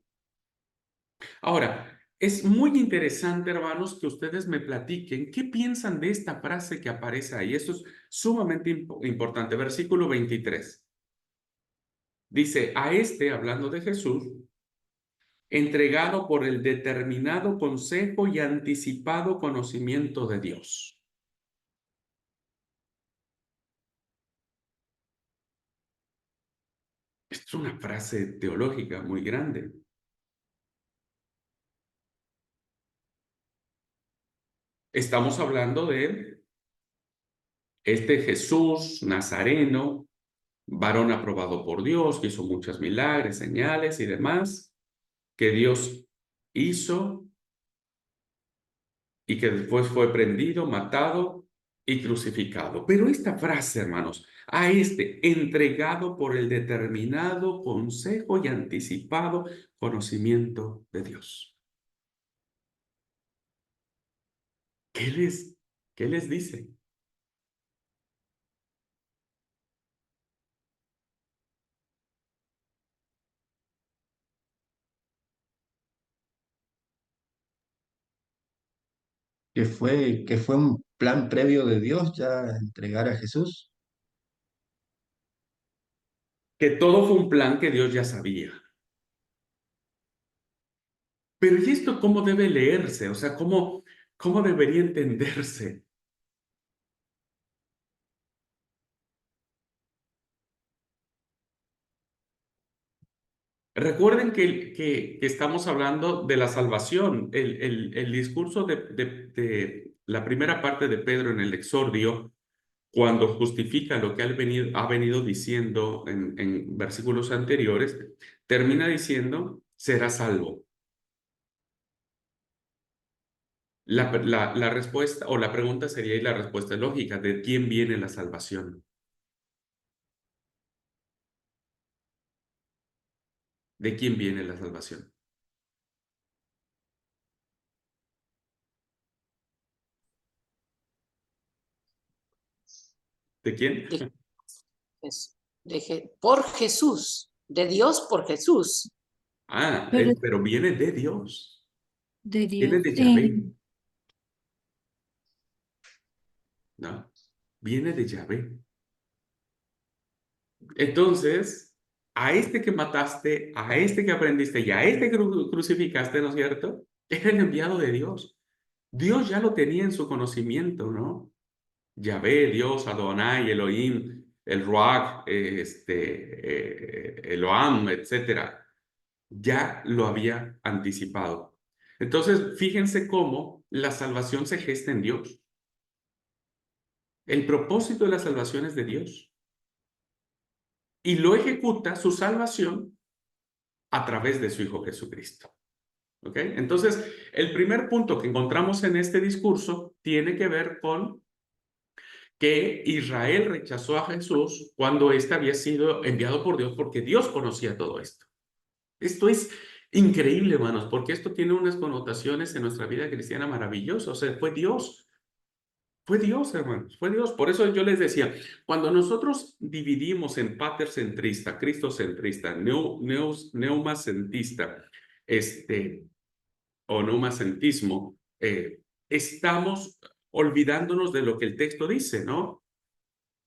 Speaker 1: Ahora, es muy interesante, hermanos, que ustedes me platiquen qué piensan de esta frase que aparece ahí. Esto es sumamente importante. Versículo 23. Dice, hablando de Jesús, entregado por el determinado consejo y anticipado conocimiento de Dios. Esto es una frase teológica muy grande. Estamos hablando de este Jesús Nazareno, varón aprobado por Dios, que hizo muchos milagros, señales y demás, que Dios hizo y que después fue prendido, matado y crucificado. Pero esta frase, hermanos, entregado por el determinado consejo y anticipado conocimiento de Dios. ¿Qué les dice?
Speaker 3: Que fue un plan previo de Dios ya entregar a Jesús.
Speaker 1: Que todo fue un plan que Dios ya sabía. Pero ¿y esto cómo debe leerse? O sea, ¿cómo debería entenderse? Recuerden que estamos hablando de la salvación. El discurso de la primera parte de Pedro en el exordio, cuando justifica lo que ha venido diciendo en versículos anteriores, termina diciendo, será salvo. La respuesta o la pregunta sería, y la respuesta es lógica, ¿de quién viene la salvación? ¿De quién viene la salvación? ¿De quién?
Speaker 2: Por Jesús, de Dios por Jesús.
Speaker 4: Pero
Speaker 1: Pero viene de Dios.
Speaker 4: de
Speaker 1: Viene
Speaker 4: Dios,
Speaker 1: de Yahvé, ¿no? Viene de Yahvé. Entonces, a este que mataste, a este que aprendiste y a este que crucificaste, ¿no es cierto? Era el enviado de Dios. Dios ya lo tenía en su conocimiento, ¿no? Yahvé, Dios, Adonai, Elohim, el Ruach, Eloham, etcétera. Ya lo había anticipado. Entonces, fíjense cómo la salvación se gesta en Dios. El propósito de la salvación es de Dios. Y lo ejecuta su salvación a través de su Hijo Jesucristo. ¿Ok? Entonces, el primer punto que encontramos en este discurso tiene que ver con que Israel rechazó a Jesús cuando éste había sido enviado por Dios, porque Dios conocía todo esto. Esto es increíble, hermanos, porque esto tiene unas connotaciones en nuestra vida cristiana maravillosas. O sea, fue Dios, hermanos, fue Dios. Por eso yo les decía, cuando nosotros dividimos en patercentrista, cristocentrista, neumacentista, o neumacentismo, estamos olvidándonos de lo que el texto dice, ¿no?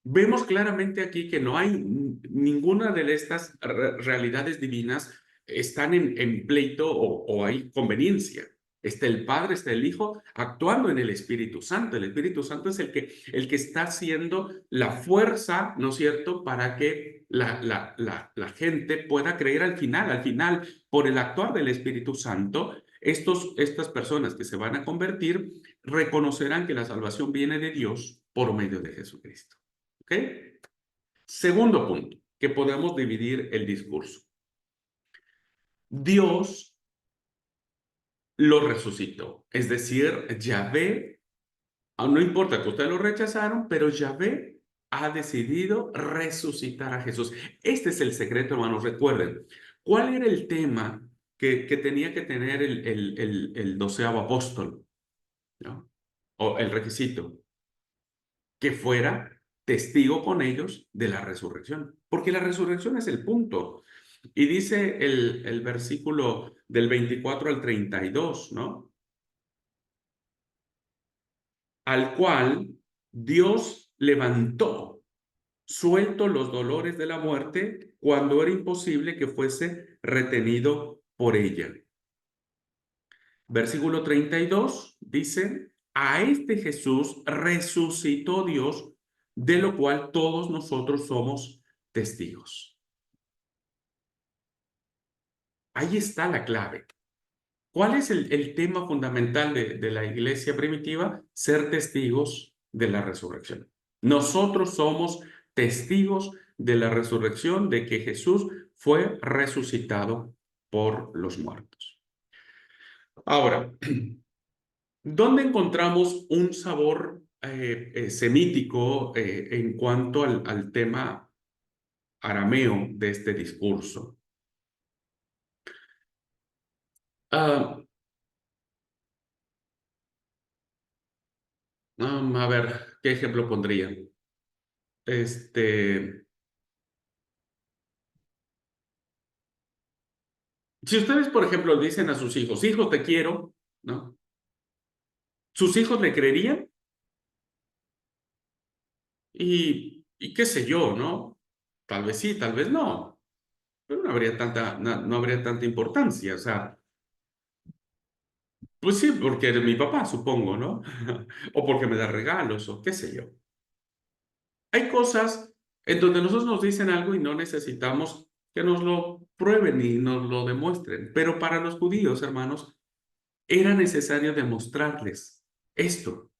Speaker 1: Vemos claramente aquí que no hay ninguna de estas realidades divinas están en pleito o hay conveniencia. Está el Padre, está el Hijo, actuando en el Espíritu Santo. El Espíritu Santo es el que está haciendo la fuerza, ¿no es cierto?, para que la gente pueda creer al final. Al final, por el actuar del Espíritu Santo, estas personas que se van a convertir reconocerán que la salvación viene de Dios por medio de Jesucristo. ¿Ok? Segundo punto, que podemos dividir el discurso. Dios lo resucitó. Es decir, Yahvé, no importa que ustedes lo rechazaron, pero Yahvé ha decidido resucitar a Jesús. Este es el secreto, hermanos. Recuerden, ¿cuál era el tema que tenía que tener el 12º apóstol? ¿No? O el requisito, que fuera testigo con ellos de la resurrección, porque la resurrección es el punto. Y dice el versículo del 24 al 32, ¿no? Al cual Dios levantó, suelto los dolores de la muerte, cuando era imposible que fuese retenido por ella. Versículo 32 dice, a este Jesús resucitó Dios, de lo cual todos nosotros somos testigos. Ahí está la clave. ¿Cuál es el tema fundamental de la iglesia primitiva? Ser testigos de la resurrección. Nosotros somos testigos de la resurrección, de que Jesús fue resucitado por los muertos. Ahora, ¿dónde encontramos un sabor semítico en cuanto al tema arameo de este discurso? A ver, ¿qué ejemplo pondría? Si ustedes, por ejemplo, dicen a sus hijos, hijo, te quiero, ¿no? ¿Sus hijos le creerían? Y qué sé yo, ¿no? Tal vez sí, tal vez no. Pero no habría tanta importancia. O sea, pues sí, porque eres mi papá, supongo, ¿no? O porque me da regalos, o qué sé yo. Hay cosas en donde nosotros nos dicen algo y no necesitamos que nos lo prueben y nos lo demuestren. Pero para los judíos, hermanos, era necesario demostrarles esto.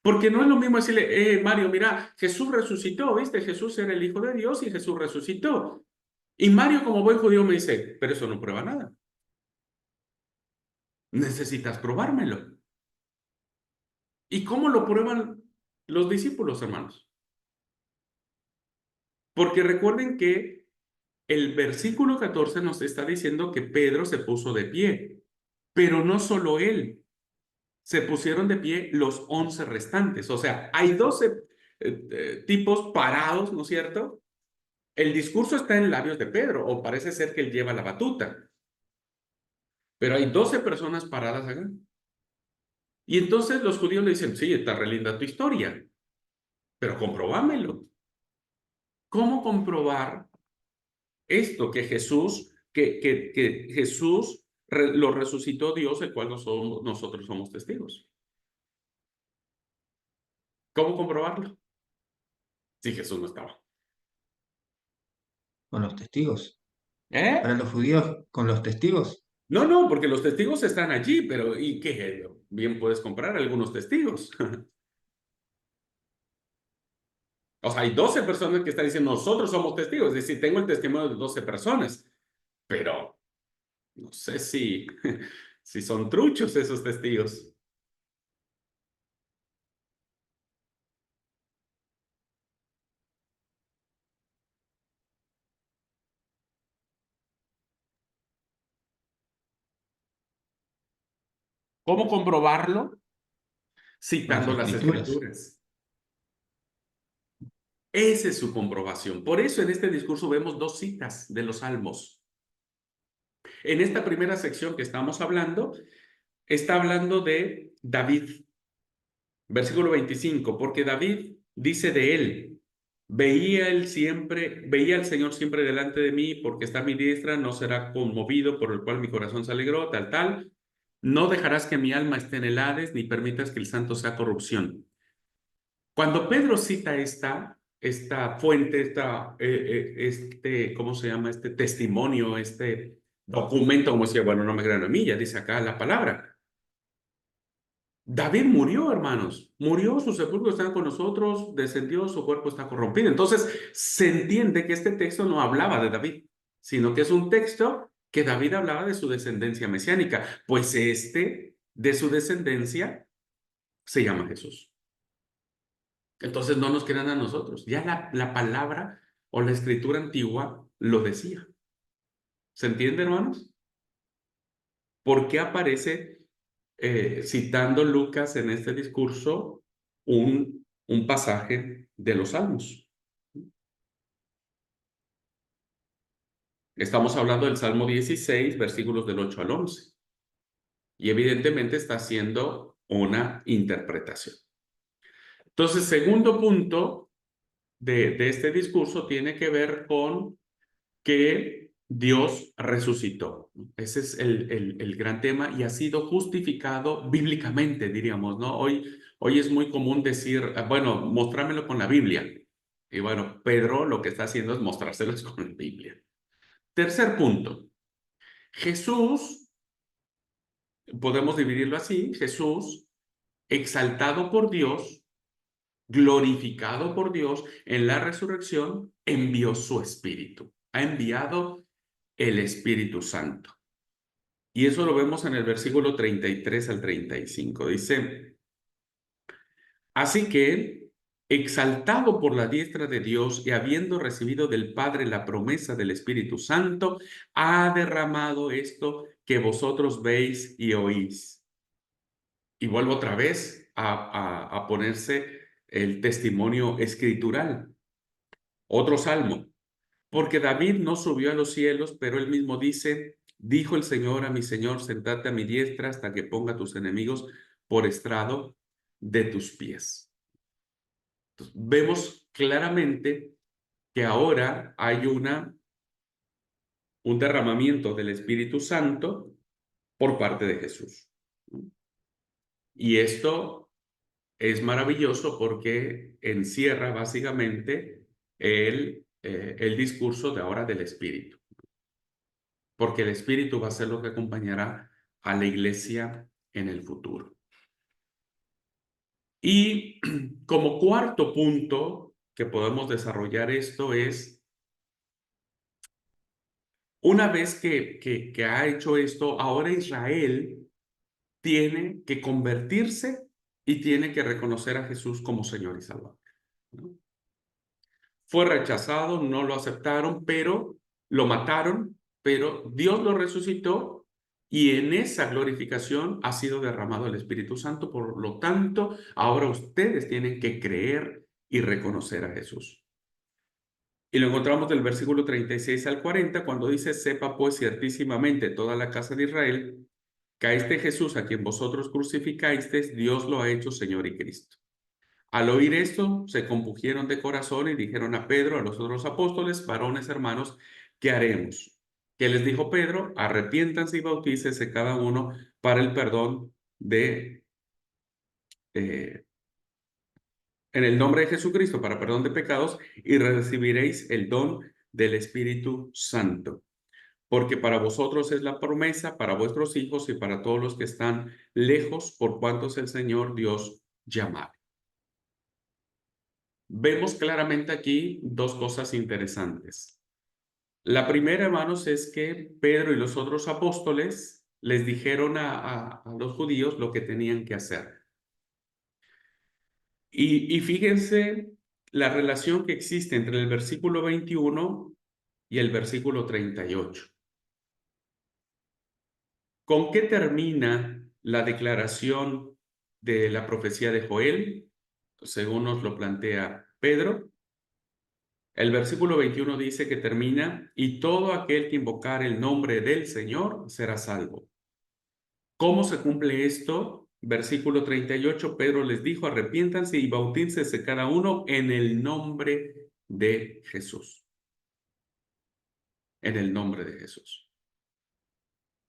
Speaker 1: Porque no es lo mismo decirle, Mario, mira, Jesús resucitó, ¿viste? Jesús era el Hijo de Dios y Jesús resucitó. Y Mario, como buen judío, me dice, pero eso no prueba nada. Necesitas probármelo. ¿Y cómo lo prueban los discípulos, hermanos? Porque recuerden que el versículo 14 nos está diciendo que Pedro se puso de pie, pero no solo él, se pusieron de pie los 11 restantes. O sea, hay 12 tipos parados, ¿no es cierto? El discurso está en labios de Pedro, o parece ser que él lleva la batuta. Pero hay 12 personas paradas acá. Y entonces los judíos le dicen, sí, está re linda tu historia, pero comprobámelo. ¿Cómo comprobar esto? Que Jesús lo resucitó Dios, el cual nosotros somos testigos. ¿Cómo comprobarlo? Si Jesús no estaba.
Speaker 3: Con los testigos.
Speaker 1: ¿Eh?
Speaker 3: Para los judíos, con los testigos.
Speaker 1: No, porque los testigos están allí, pero ¿y qué? Bien puedes comprar algunos testigos. O sea, hay 12 personas que están diciendo, nosotros somos testigos. Es decir, tengo el testimonio de 12 personas, pero no sé si son truchos esos testigos. ¿Cómo comprobarlo?
Speaker 3: Con las
Speaker 1: Citando las
Speaker 3: escrituras.
Speaker 1: escrituras. Esa es su comprobación. Por eso en este discurso vemos 2 citas de los Salmos. En esta primera sección que estamos hablando, está hablando de David. Versículo 25, porque David dice de él, veía al Señor siempre delante de mí, porque está a mi diestra, no será conmovido, por el cual mi corazón se alegró, tal. No dejarás que mi alma esté en el Hades, ni permitas que el santo sea corrupción. Cuando Pedro cita esta fuente, ¿cómo se llama? Este testimonio, este documento, como decía, bueno, no me crean a mí, ya dice acá la palabra. David murió, hermanos, murió, su sepulcro está con nosotros, descendió, su cuerpo está corrompido. Entonces, se entiende que este texto no hablaba de David, sino que es un texto que David hablaba de su descendencia mesiánica, pues de su descendencia, se llama Jesús. Entonces, no nos crean a nosotros. Ya la palabra o la escritura antigua lo decía. ¿Se entiende, hermanos? ¿Por qué aparece citando Lucas en este discurso un pasaje de los Salmos? Estamos hablando del Salmo 16, versículos del 8 al 11. Y evidentemente está haciendo una interpretación. Entonces, segundo punto de este discurso tiene que ver con que Dios resucitó. Ese es el gran tema y ha sido justificado bíblicamente, diríamos, ¿no? Hoy es muy común decir, bueno, mostrámelo con la Biblia. Y bueno, Pedro lo que está haciendo es mostrárselos con la Biblia. Tercer punto, Jesús, podemos dividirlo así, Jesús, exaltado por Dios, glorificado por Dios en la resurrección, envió su Espíritu. Ha enviado el Espíritu Santo. Y eso lo vemos en el versículo 33 al 35. Dice, así que, exaltado por la diestra de Dios y habiendo recibido del Padre la promesa del Espíritu Santo, ha derramado esto que vosotros veis y oís. Y vuelvo otra vez a ponerse el testimonio escritural. Otro salmo. Porque David no subió a los cielos, pero él mismo dice, dijo el Señor a mi Señor, sentate a mi diestra hasta que ponga a tus enemigos por estrado de tus pies. Entonces, vemos claramente que ahora hay un derramamiento del Espíritu Santo por parte de Jesús. Y esto es maravilloso porque encierra básicamente el discurso de ahora del Espíritu. Porque el Espíritu va a ser lo que acompañará a la iglesia en el futuro. Y como cuarto punto que podemos desarrollar esto es, una vez que ha hecho esto, ahora Israel tiene que convertirse y tiene que reconocer a Jesús como Señor y Salvador, ¿no? Fue rechazado, no lo aceptaron, pero lo mataron, pero Dios lo resucitó y en esa glorificación ha sido derramado el Espíritu Santo. Por lo tanto, ahora ustedes tienen que creer y reconocer a Jesús. Y lo encontramos del versículo 36 al 40, cuando dice, sepa pues ciertísimamente toda la casa de Israel, que a este Jesús a quien vosotros crucificasteis, Dios lo ha hecho Señor y Cristo. Al oír esto, se compungieron de corazón y dijeron a Pedro, a los otros apóstoles, varones hermanos, ¿qué haremos? ¿Qué les dijo Pedro? Arrepiéntanse y bautícese cada uno para el perdón en el nombre de Jesucristo, para perdón de pecados, y recibiréis el don del Espíritu Santo. Porque para vosotros es la promesa, para vuestros hijos y para todos los que están lejos, por cuantos el Señor Dios llama. Vemos claramente aquí dos cosas interesantes. La primera, hermanos, es que Pedro y los otros apóstoles les dijeron a los judíos lo que tenían que hacer. Y fíjense la relación que existe entre el versículo 21 y el versículo 38. ¿Con qué termina la declaración de la profecía de Joel? Según nos lo plantea Pedro. El versículo 21 dice que termina, y todo aquel que invocar el nombre del Señor será salvo. ¿Cómo se cumple esto? Versículo 38, Pedro les dijo, arrepiéntanse y bautícense cada uno en el nombre de Jesús. En el nombre de Jesús.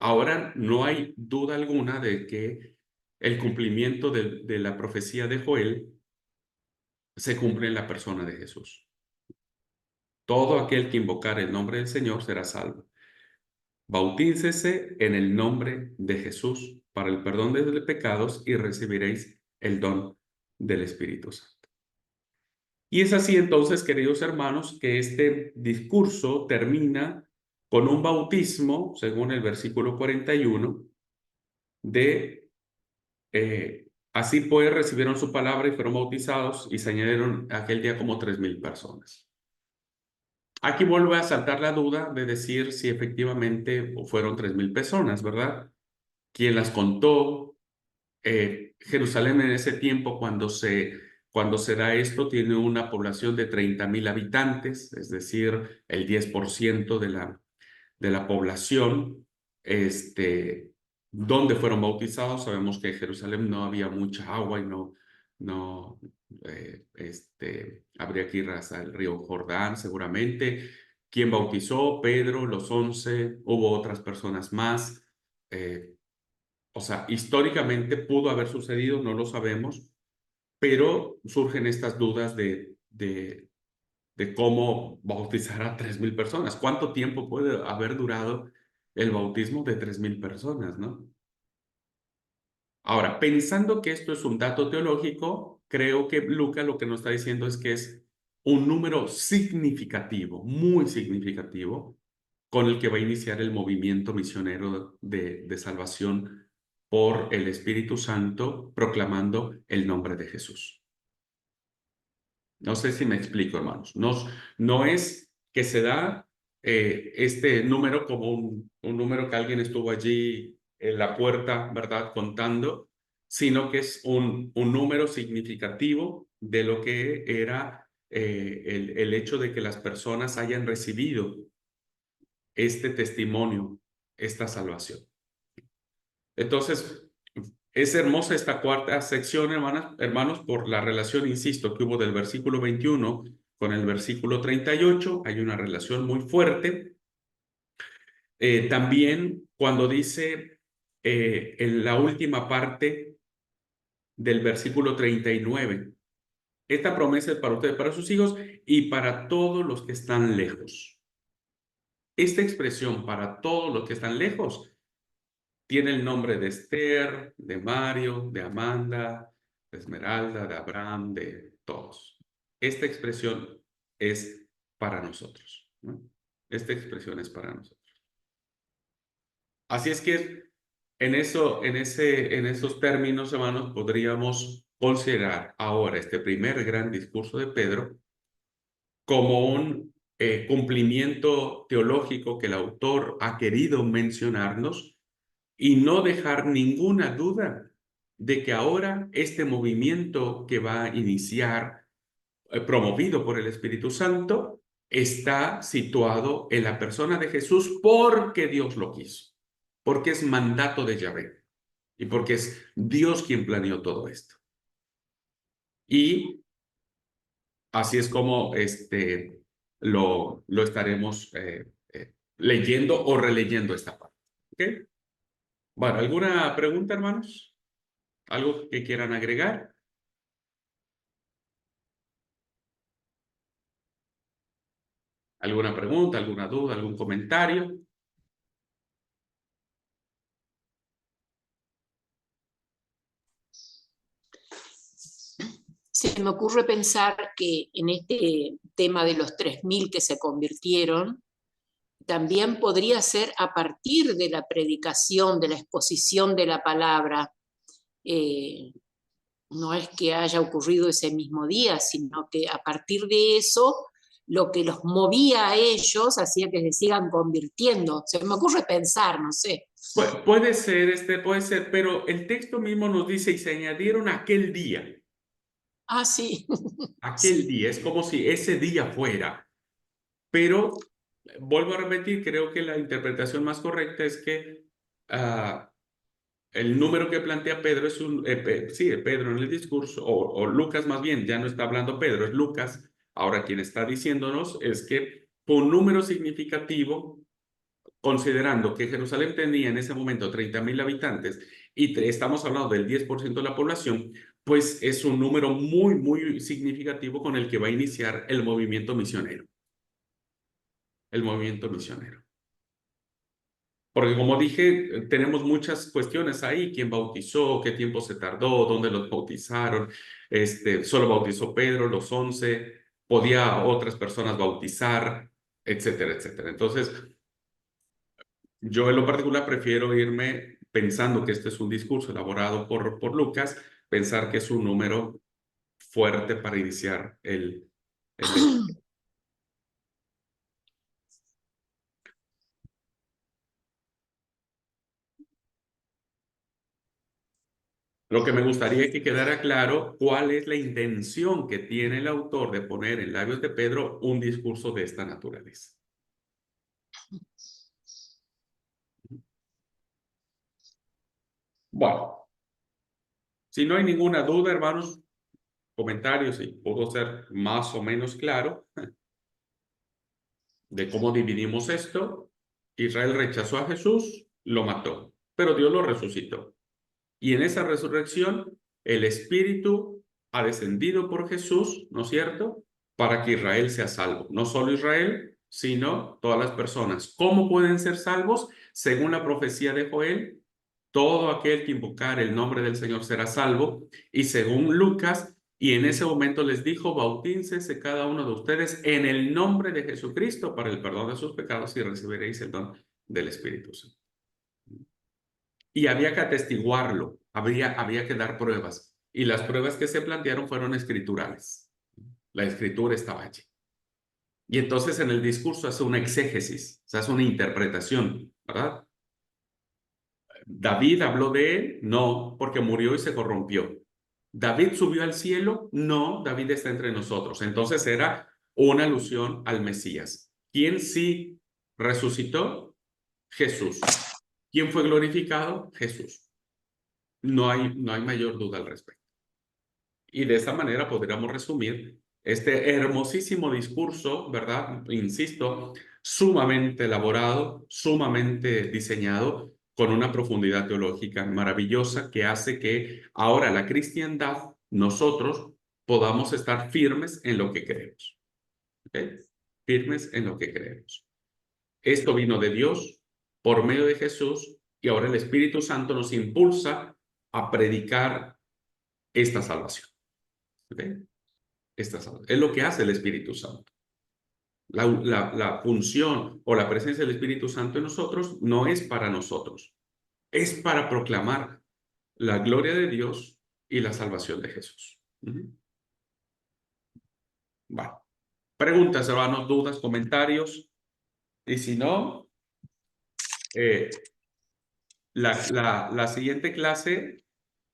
Speaker 1: Ahora no hay duda alguna de que el cumplimiento de la profecía de Joel se cumple en la persona de Jesús. Todo aquel que invocar el nombre del Señor será salvo. Bautícese en el nombre de Jesús para el perdón de los pecados y recibiréis el don del Espíritu Santo. Y es así entonces, queridos hermanos, que este discurso termina con un bautismo, según el versículo 41, de así pues recibieron su palabra y fueron bautizados y se añadieron aquel día como 3,000 personas. Aquí vuelve a saltar la duda de decir si efectivamente fueron 3,000 personas, ¿verdad? ¿Quién las contó? Jerusalén en ese tiempo, cuando se da esto, tiene una población de 30,000 habitantes, es decir, el 10% de la población. ¿Dónde fueron bautizados? Sabemos que en Jerusalén no había mucha agua y no habría que ir hasta el río Jordán seguramente. ¿Quién bautizó? Pedro, los 11, hubo otras personas más. O sea, históricamente pudo haber sucedido, no lo sabemos, pero surgen estas dudas de cómo bautizar a 3,000 personas. ¿Cuánto tiempo puede haber durado el bautismo de 3,000 personas, no? Ahora, pensando que esto es un dato teológico, creo que Lucas lo que nos está diciendo es que es un número significativo, muy significativo, con el que va a iniciar el movimiento misionero de salvación por el Espíritu Santo, proclamando el nombre de Jesús. No sé si me explico, hermanos. No es que se da este número como un número que alguien estuvo allí en la puerta, ¿verdad?, contando, sino que es un número significativo de lo que era el hecho de que las personas hayan recibido este testimonio, esta salvación. Entonces, es hermosa esta cuarta sección, hermanos, por la relación, insisto, que hubo del versículo 21 con el versículo 38. Hay una relación muy fuerte. También cuando dice en la última parte del versículo 39, esta promesa es para ustedes, para sus hijos y para todos los que están lejos. Esta expresión, para todos los que están lejos, tiene el nombre de Esther, de Mario, de Amanda, de Esmeralda, de Abraham, de todos. Esta expresión es para nosotros, ¿no? Esta expresión es para nosotros. Así es que en esos términos, hermanos, podríamos considerar ahora este primer gran discurso de Pedro como un cumplimiento teológico que el autor ha querido mencionarnos y no dejar ninguna duda de que ahora este movimiento que va a iniciar, promovido por el Espíritu Santo, está situado en la persona de Jesús porque Dios lo quiso, porque es mandato de Yahvé y porque es Dios quien planeó todo esto. Y así es como lo estaremos leyendo o releyendo esta parte. ¿Ok? Bueno, ¿alguna pregunta, hermanos? ¿Algo que quieran agregar? ¿Alguna pregunta, alguna duda, algún comentario?
Speaker 2: Se me ocurre pensar que en este tema de los 3,000 que se convirtieron, también podría ser a partir de la predicación, de la exposición de la palabra. No es que haya ocurrido ese mismo día, sino que a partir de eso, lo que los movía a ellos hacía que se sigan convirtiendo. Se me ocurre pensar, no sé.
Speaker 1: Puede ser, pero el texto mismo nos dice, y se añadieron aquel día.
Speaker 2: Ah, sí.
Speaker 1: Aquel
Speaker 2: Sí.
Speaker 1: día, es como si ese día fuera. Pero, vuelvo a repetir, creo que la interpretación más correcta es que el número que plantea Pedro es Pedro en el discurso, o Lucas más bien, ya no está hablando Pedro, es Lucas. Ahora quien está diciéndonos es que fue un número significativo considerando que Jerusalén tenía en ese momento 30,000 habitantes y estamos hablando del 10% de la población, pues es un número muy, muy significativo con el que va a iniciar el movimiento misionero. El movimiento misionero. Porque como dije, tenemos muchas cuestiones ahí. ¿Quién bautizó? ¿Qué tiempo se tardó? ¿Dónde los bautizaron? Solo bautizó Pedro, los 11. ¿Podía otras personas bautizar? Etcétera, etcétera. Entonces, yo en lo particular prefiero irme pensando que este es un discurso elaborado por Lucas, pensar que es un número fuerte para iniciar el Lo que me gustaría que quedara claro cuál es la intención que tiene el autor de poner en labios de Pedro un discurso de esta naturaleza. Bueno, si no hay ninguna duda, hermanos, comentarios, si pudo ser más o menos claro de cómo dividimos esto. Israel rechazó a Jesús, lo mató, pero Dios lo resucitó. Y en esa resurrección, el Espíritu ha descendido por Jesús, ¿no es cierto?, para que Israel sea salvo. No solo Israel, sino todas las personas. ¿Cómo pueden ser salvos? Según la profecía de Joel, todo aquel que invocar el nombre del Señor será salvo. Y según Lucas, y en ese momento les dijo, bautícense cada uno de ustedes en el nombre de Jesucristo para el perdón de sus pecados y recibiréis el don del Espíritu Santo. Y había que atestiguarlo, había que dar pruebas. Y las pruebas que se plantearon fueron escriturales. La escritura estaba allí. Y entonces en el discurso hace una exégesis, se hace una interpretación, ¿verdad? ¿David habló de él? No, porque murió y se corrompió. ¿David subió al cielo? No, David está entre nosotros. Entonces era una alusión al Mesías. ¿Quién sí resucitó? Jesús. ¿Quién fue glorificado? Jesús. No hay mayor duda al respecto. Y de esa manera podríamos resumir este hermosísimo discurso, ¿verdad? Insisto, sumamente elaborado, sumamente diseñado, con una profundidad teológica maravillosa que hace que ahora la cristiandad, nosotros, podamos estar firmes en lo que creemos. ¿Okay? Firmes en lo que creemos. Esto vino de Dios por medio de Jesús y ahora el Espíritu Santo nos impulsa a predicar esta salvación. ¿Okay? Es lo que hace el Espíritu Santo. La función o la presencia del Espíritu Santo en nosotros no es para nosotros, es para proclamar la gloria de Dios y la salvación de Jesús. Bueno, preguntas, hermanos, dudas, comentarios. Y si no, la siguiente clase,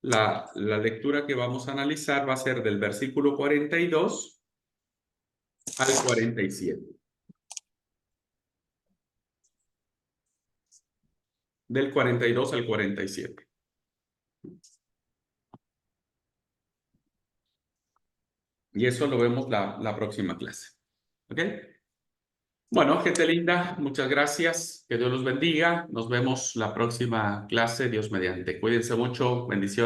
Speaker 1: la lectura que vamos a analizar va a ser del versículo 42 al 47. Del 42 al 47. Y eso lo vemos la próxima clase. ¿Ok? Bueno, gente linda, muchas gracias. Que Dios los bendiga. Nos vemos la próxima clase, Dios mediante. Cuídense mucho. Bendiciones.